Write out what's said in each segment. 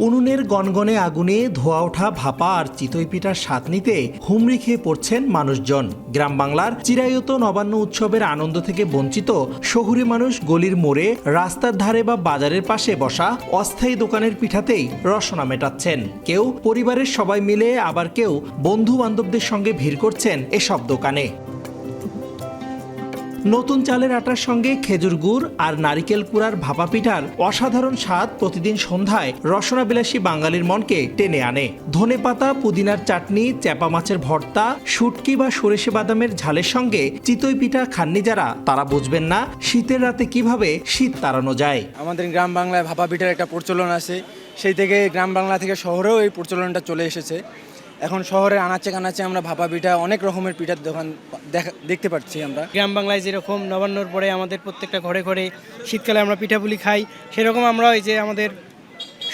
উনুনের গনগনে আগুনে ধোয়া ওঠা ভাপা আর চিতই পিঠার স্বাদ নিতে হুমড়ি খেয়ে পড়ছেন মানুষজন। গ্রাম বাংলার চিরায়ত নবান্ন উৎসবের আনন্দ থেকে বঞ্চিত শহুরে মানুষ গলির মোড়ে, রাস্তার ধারে বা বাজারের পাশে বসা অস্থায়ী দোকানের পিঠাতেই রসনা মেটাচ্ছেন। কেউ পরিবারের সবাই মিলে, আবার কেউ বন্ধু বান্ধবদের সঙ্গে ভিড় করছেন এসব দোকানে। নতুন চালের আটার সঙ্গে খেজুর গুড় আর নারিকেল কুড়ার ভাপা পিঠার অসাধারণ স্বাদ প্রতিদিন সন্ধ্যায় রসনাবিলাসী বাঙালির মনকে টেনে আনে। ধনেপাতা, পুদিনার চাটনি, চ্যাপা মাছের ভর্তা, শুটকি বা সরিষে বাদামের ঝালের সঙ্গে চিতই পিঠা খাননি যারা, তারা বুঝবেন না শীতের রাতে কিভাবে শীত তাড়ানো যায়। আমাদের গ্রাম বাংলায় ভাপা পিঠার একটা প্রচলন আছে, সেই থেকে গ্রাম বাংলা থেকে শহরেও এই প্রচলনটা চলে এসেছে। এখন শহরের আনাচে কানাচে আমরা ভাপা পিঠা, অনেক রকমের পিঠার দোকান দেখতে পাচ্ছি আমরা। গ্রাম বাংলায় যেরকম নবান্নর পরে আমাদের প্রত্যেকটা ঘরে ঘরে শীতকালে আমরা পিঠাপুলি খাই, সেরকম আমরা এই যে আমাদের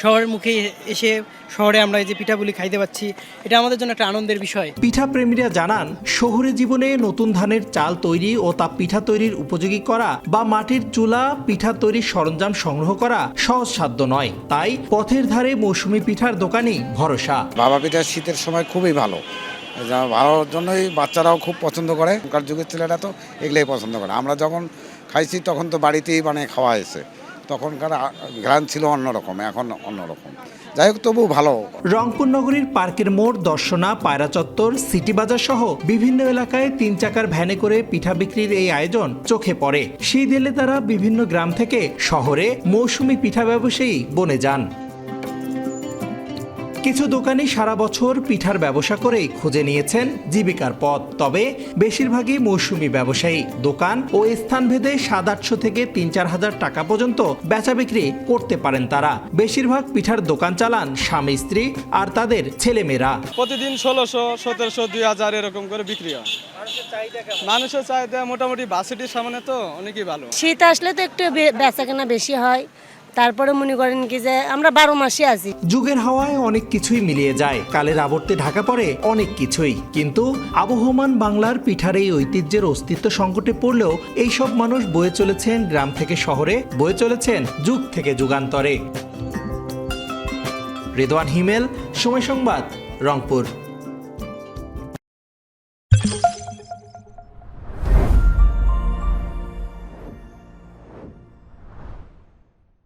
শহরের মুখে এসে শহরে আমরা এই যে পিঠাপুলি খাইতে পাচ্ছি, এটা আমাদের জন্য একটা আনন্দের বিষয়। পিঠা প্রেমীরা জানান, শহুরে জীবনে নতুন ধানের চাল তৈরি ও তা পিঠা তৈরির উপযোগী করা বা মাটির চুলা পিঠা তৈরির সরঞ্জাম সংগ্রহ করা সহজসাধ্য নয়। তাই পথের ধারে মৌসুমী পিঠার দোকানই ভরসা। ভাপা পিঠা শীতের সময় খুবই ভালো, ভালোর জন্যই বাচ্চারাও খুব পছন্দ করে। এখনকার যুগের ছেলেরা তো এগুলোই পছন্দ করে। আমরা যখন খাইছি তখন তো বাড়িতেই বানিয়ে খাওয়া হয়েছে, তখনকার ঘ্রাণ ছিল অন্যরকম, এখন অন্যরকম। যাই হোক, তবু ভালো। রংপুর নগরীর পার্কের মোড়, দর্শনা, পায়রা চত্বর, সিটি বাজার সহ বিভিন্ন এলাকায় 3 চাকার ভ্যানে করে পিঠা বিক্রির এই আয়োজন চোখে পড়ে। শীত এলে তারা বিভিন্ন গ্রাম থেকে শহরে মৌসুমী পিঠা ব্যবসায়ী বনে যান। কিছু দোকানি সারা বছর পিঠার ব্যবসা করেই খুঁজে নিয়েছেন জীবিকার পথ। তবে বেশিরভাগই মৌসুমী ব্যবসায়ী। দোকান ও স্থানভেদে 700-800 থেকে 3-4 হাজার টাকা পর্যন্ত বেচা বিক্রি করতে পারেন তারা। বেশিরভাগ পিঠার দোকান চালান স্বামী স্ত্রী আর তাদের ছেলেমেয়েরা। প্রতিদিন 1600, 1700, 2000 এরকম করে বিক্রি হয়। মানুষের চাহিদা মোটামুটি বাসিটির সামনে তো অনেকই ভালো। শীত আসলে তো একটু বেচা কেনা বেশি হয়, তারপরে মনে করেন কি যে আমরা 12 মাসে আছি। যুগের হাওয়ায় অনেক কিছুই মিলিয়ে যায়, কালের আবর্তে ঢাকা পড়ে অনেক কিছুই। কিন্তু আবহমান বাংলার পিঠার এই ঐতিহ্যের অস্তিত্ব সংকটে পড়লেও এইসব মানুষ বয়ে চলেছেন গ্রাম থেকে শহরে, বয়ে চলেছেন যুগ থেকে যুগান্তরে। রেদওয়ান হিমেল, সময় সংবাদ, রংপুর।